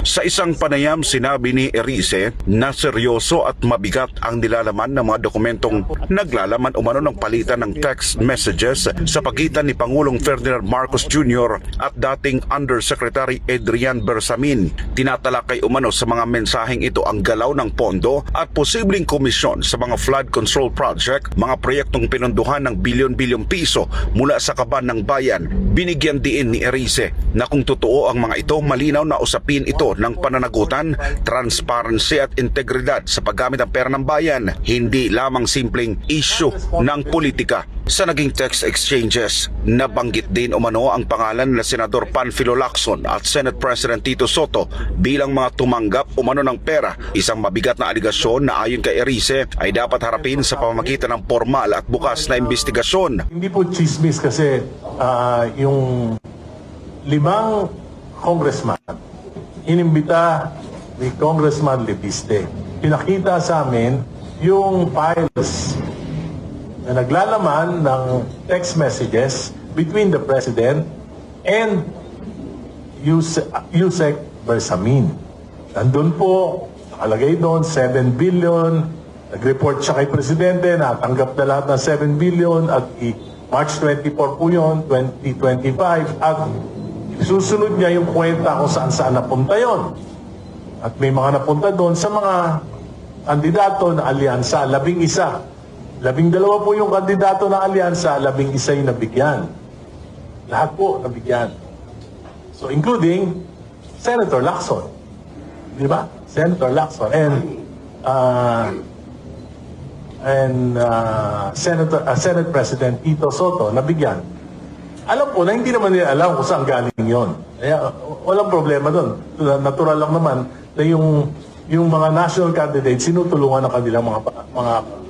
Sa isang panayam, sinabi ni Erice na seryoso at mabigat ang nilalaman ng mga dokumentong naglalaman umano ng palitan ng text messages sa pagitan ni Pangulong Ferdinand Marcos Jr. at dating Undersecretary Adrian Bersamin. Tinatalakay umano sa mga mensaheng ito ang galaw ng pondo at posibleng komisyon sa mga flood control project, mga proyektong pinondohan ng bilyon-bilyong piso mula sa kaban ng bayan. Binigyan diin ni Erice na kung totoo ang mga ito, malinaw na usapin ito ng pananagutan, transparency at integridad sa paggamit ng pera ng bayan, hindi lamang simpleng issue ng politika. Sa naging text exchanges, nabanggit din umano ang pangalan na Senador Panfilo Lacson at Senate President Tito Soto bilang mga tumanggap umano ng pera, isang mabigat na aligasyon na ayon kay Erice ay dapat harapin sa pamamagitan ng formal at bukas na investigasyon. Hindi po chismis kasi yung 5 congressman, inimbita ni Congressman Lepiste. Pinakita sa amin yung files na naglalaman ng text messages between the President and Yusek Bersamin. Nandun po, nakalagay doon, 7 billion. Nag-report siya kay Presidente, natanggap na lahat ng 7 billion at March 24 po yun, 2025. At susunod niya yung kwenta kung saan napunta yon. At may mga napunta doon sa mga kandidato na alyansa, 11. 12 po yung kandidato na alyansa, 11 yung nabigyan. Lahat po nabigyan. So including Senator Lacson. Di ba? Senator Lacson and Senate President Tito Soto nabigyan. Alam po na hindi naman nila alam kung saan galing yon. Kaya walang problema doon. Natural lang naman na yung mga national candidates sinutulungan ng kanilang mga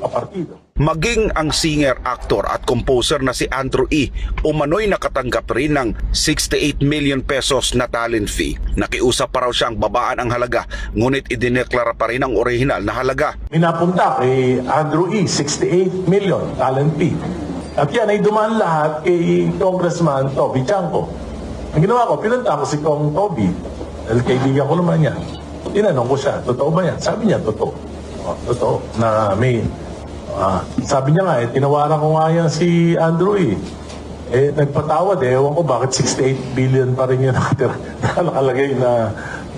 kapartido. Maging ang singer, actor at composer na si Andrew E. umano'y nakatanggap rin ng 68 million pesos na talent fee. Nakiusap pa raw siyang babaan ang halaga, ngunit idineklara pa rin ang orihinal na halaga. Minapunta kay Andrew E. 68 million talent fee. At yan ay dumaan lahat kay Congressman Toby Chanco. Ang ginawa ko, pinunta ko si Kong Toby. Dahil kaibigan ko naman yan. Tinanong ko siya, totoo ba yan? Sabi niya, totoo. Totoo. Na may, sabi niya nga, tinawaran ko nga yan si Andrew E. Nagpatawad ewan ko bakit 68 billion pa rin yung nakalagay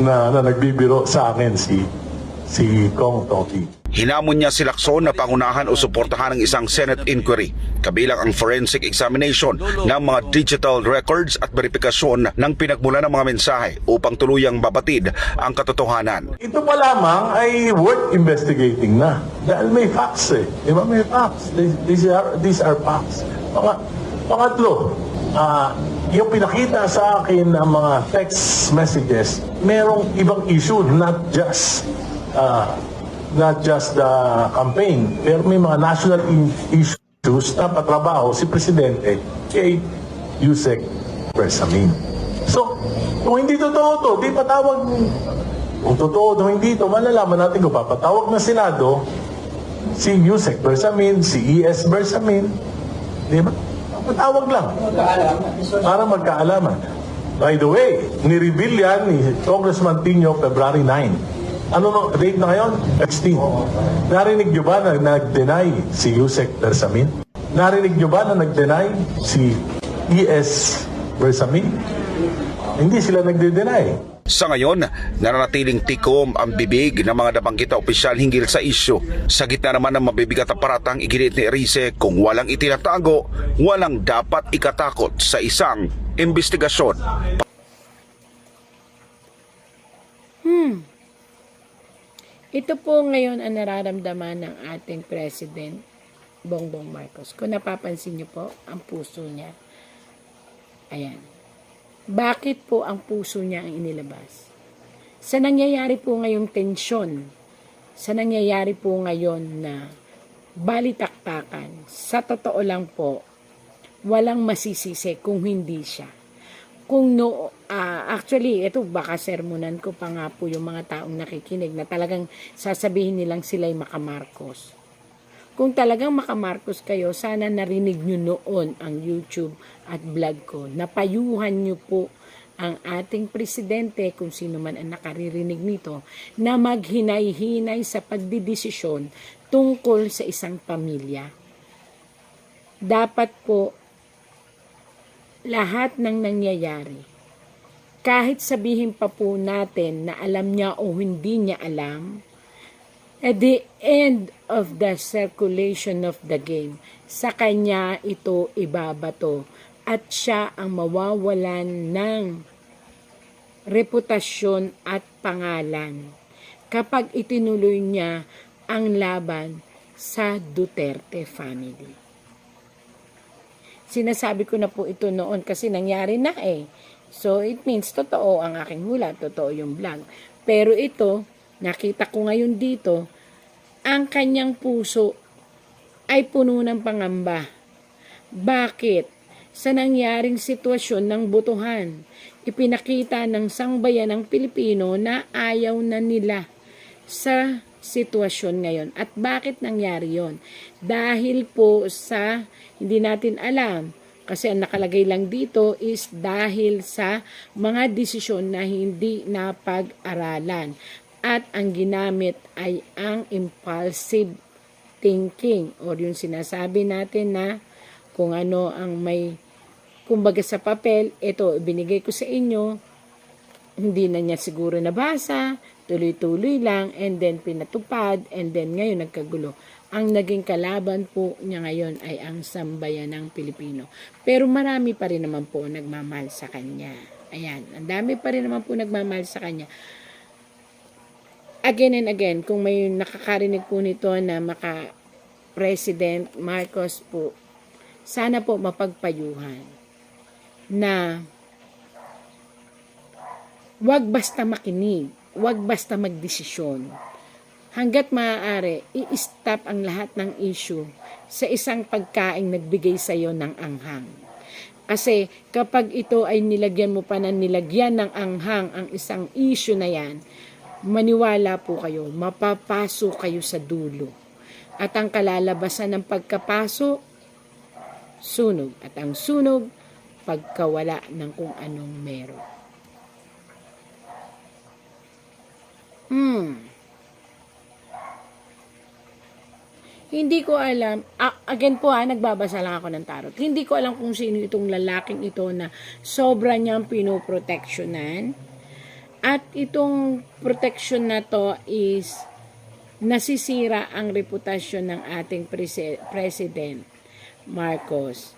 na nagbibiro sa akin si Kong Toby. Hinamon niya si Lacson na pangunahan o suportahan ng isang Senate inquiry, kabilang ang forensic examination ng mga digital records at verifikasyon ng pinagmula ng mga mensahe upang tuluyang mabatid ang katotohanan. Ito pa lamang ay worth investigating na. Dahil may facts eh. Di ba may facts? These are facts. Pangatlo, yung pinakita sa akin ng mga text messages, merong ibang issue, not just the campaign, pero may mga national issues na patrabaho si Presidente kay Yusek Bersamin. So, kung hindi totoo to, di patawag. Kung totoo to, hindi to, malalaman natin kung papatawag na Senado si Yusek Bersamin, si E.S. Bersamin, di ba? Patawag lang. Para magkaalaman. By the way, ni-reveal yan ni Congressman Tino February 9. Ano no, date na ngayon? 16. Narinig nyo ba na nag-deny si Yusek Bersamin? Narinig nyo ba na nag-deny si E.S. Bersamin? Hindi sila nagde-deny. Sa ngayon, nananatiling tikom ang bibig ng mga nabanggit na opisyal hinggil sa isyu. Sa gitna naman ng mabibigat na paratang, iginit ni Erice, kung walang itinatago, walang dapat ikatakot sa isang investigasyon. Ito po ngayon ang nararamdaman ng ating President Bongbong Marcos. Kung napapansin niyo po, ang puso niya. Ayan. Bakit po ang puso niya ang inilabas? Sa nangyayari po ngayong tensyon, sa nangyayari po ngayon na balitaktakan, sa totoo lang po, walang masisisi kung hindi siya. Kung actually, ito baka sermonan ko pa nga po yung mga taong nakikinig na talagang sasabihin nilang sila'y makamarcos. Kung talagang makamarcos kayo, sana narinig nyo noon ang YouTube at vlog ko. Napayuhan nyo po ang ating presidente, kung sino man ang nakaririnig nito, na maghinay-hinay sa pagdidesisyon tungkol sa isang pamilya. Dapat po lahat ng nangyayari, kahit sabihin pa po natin na alam niya o hindi niya alam, at the end of the circulation of the game, sa kanya ito ibabato at siya ang mawawalan ng reputasyon at pangalan kapag itinuloy niya ang laban sa Duterte family. Sinasabi ko na po ito noon kasi nangyari na eh. So it means totoo ang aking hula, totoo yung vlog. Pero ito, nakita ko ngayon dito, ang kanyang puso ay puno ng pangamba. Bakit? Sa nangyaring sitwasyon ng butuhan, ipinakita ng sangbayan ng Pilipino na ayaw na nila sa sitwasyon ngayon. At bakit nangyari yon? Dahil po sa, hindi natin alam, kasi ang nakalagay lang dito is dahil sa mga desisyon na hindi napag-aralan. At ang ginamit ay ang impulsive thinking or yung sinasabi natin na kung ano ang may kumbaga sa papel, ito binigay ko sa inyo, hindi na niya siguro nabasa, tuloy-tuloy lang, and then pinatupad, and then ngayon nagkagulo. Ang naging kalaban po niya ngayon ay ang sambayan ng Pilipino. Pero marami pa rin naman po nagmamahal sa kanya. Ayan, ang dami pa rin naman po nagmamahal sa kanya. Again and again, kung may nakakarinig po nito na President Marcos po, sana po mapagpayuhan na wag basta makinig, wag basta magdesisyon. Hanggat maaari, i-stop ang lahat ng issue sa isang pagkaing nagbigay sa iyo ng anghang. Kasi kapag ito ay nilagyan mo pa ng nilagyan ng anghang ang isang issue na yan, maniwala po kayo, mapapaso kayo sa dulo. At ang kalalabasan ng pagkapaso, sunog. At ang sunog, pagkawala ng kung anong meron. Hindi ko alam, again po nagbabasa lang ako ng tarot. Hindi ko alam kung sino itong lalaking ito na sobra niyang pinoproteksyonan. At itong protection na to is nasisira ang reputasyon ng ating President Marcos.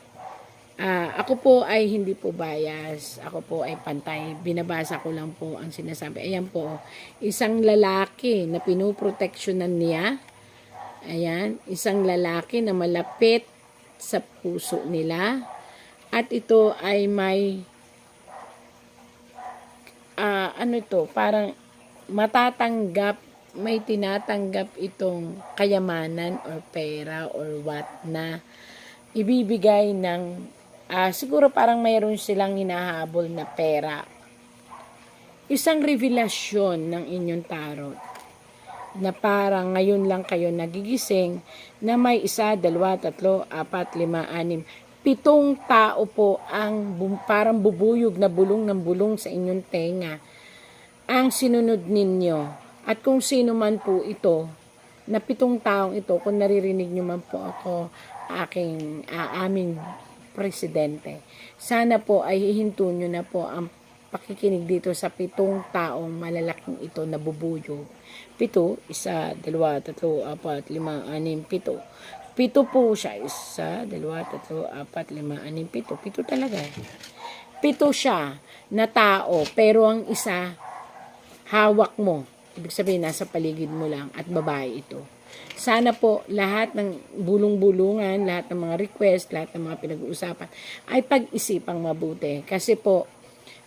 Ako po ay hindi po bias. Ako po ay pantay. Binabasa ko lang po ang sinasabi. Ayan po, isang lalaki na pinoproteksyonan niya. Ayan, isang lalaki na malapit sa puso nila. At ito ay may parang matatanggap, may tinatanggap itong kayamanan or pera or what na ibibigay ng, siguro parang mayroon silang hinahabol na pera. Isang revelasyon ng inyong tarot na parang ngayon lang kayo nagigising na may 1, 2, 3, 4, 5, 6, 7 tao po ang parang bubuyog na bulong ng bulong sa inyong tenga ang sinunod ninyo. At kung sino man po ito, na 7 taong ito, kung naririnig nyo man po ako, aming presidente, sana po ay hihinto nyo na po ang pakikinig dito sa 7 taong malalaking ito na bubuyog. 7, 1, 2, 3, 4, 5, 6, 7. 7 po siya. 1, 2, 3, 4, 5, 6, 7. 7 talaga. 7 siya na tao, pero ang isa, hawak mo. Ibig sabihin, nasa paligid mo lang at babae ito. Sana po lahat ng bulong-bulungan, lahat ng mga request, lahat ng mga pinag-uusapan ay pag-isipang mabuti. Kasi po,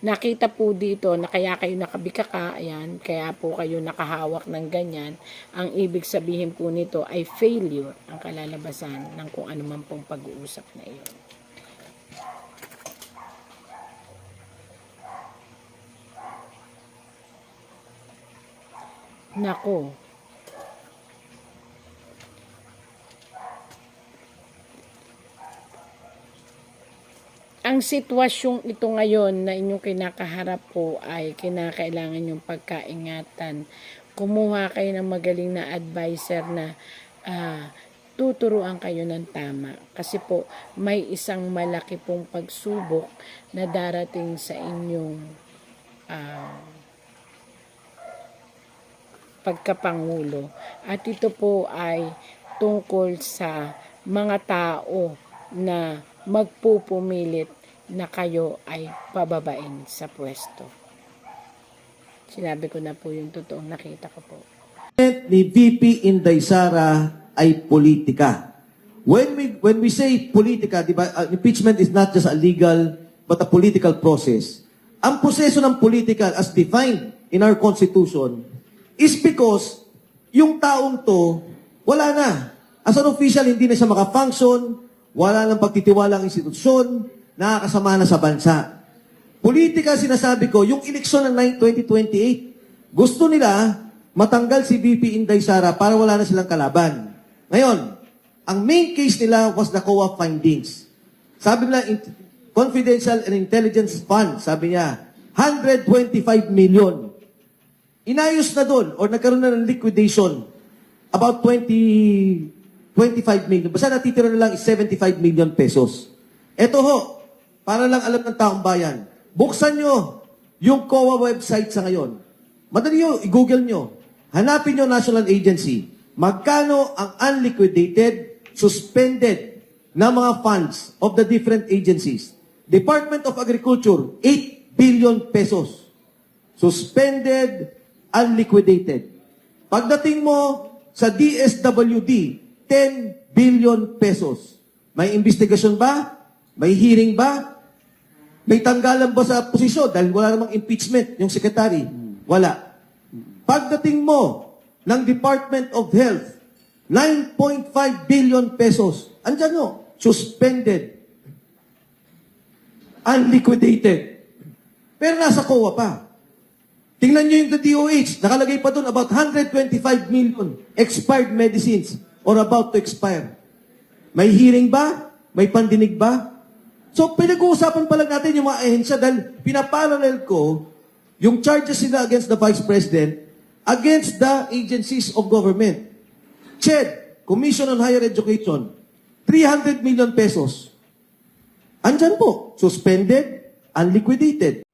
nakita po dito na kaya kayo nakabikaka, ayan, kaya po kayo nakahawak ng ganyan. Ang ibig sabihin po nito ay failure, ang kalalabasan ng kung ano man pong pag-uusap na iyon. Nako. ang sitwasyong ito ngayon na inyong kinakaharap po ay kinakailangan yung pagkaingatan. Kumuha kayo ng magaling na advisor na tuturuan kayo ng tama. Kasi po, may isang malaki pong pagsubok na darating sa inyong pagkapangulo. At ito po ay tungkol sa mga tao na magpupumilit na kayo ay pababain sa pwesto. Sinabi ko na po yung totoong nakita ko po. Ni VP Inday Sara ay politika. When we say politika, di ba, impeachment is not just a legal but a political process. Ang proseso ng politika as defined in our Constitution is because yung taong to, wala na. As an official, hindi na siya makafunction, wala nang pagtitiwala ang institusyon, nakakasama na sa bansa. Politika, sinasabi ko, yung eleksyon ng 2028, gusto nila matanggal si VP Inday Sara para wala na silang kalaban. Ngayon, ang main case nila was the COA findings. Sabi nila, Confidential and Intelligence Fund, sabi niya, 125 million. Inayos na doon or nagkaroon na ng liquidation about 25 million. Basta natitira na lang is 75 million pesos. Ito ho, para lang alam ng taong bayan, buksan nyo yung COA website sa ngayon. Madali nyo, i-google nyo. Hanapin nyo national agency. Magkano ang unliquidated, suspended na mga funds of the different agencies? Department of Agriculture, 8 billion pesos. Suspended, unliquidated. Pagdating mo sa DSWD, 10 billion pesos. May investigasyon ba? May hearing ba? May tanggalan ba sa posisyon dahil wala namang impeachment yung secretary? Wala. Pagdating mo ng Department of Health, 9.5 billion pesos. Andyan no, suspended, unliquidated. Pero nasa COA pa. Tingnan nyo yung the DOH, nakalagay pa doon about 125 million expired medicines or about to expire. May hearing ba? May pandinig ba? So, pinag-uusapan pa lang natin yung mga ahensya dahil pinaparallel ko yung charges nila against the Vice President against the agencies of government. CHED, Commission on Higher Education, 300 million pesos. Andyan po, suspended, unliquidated.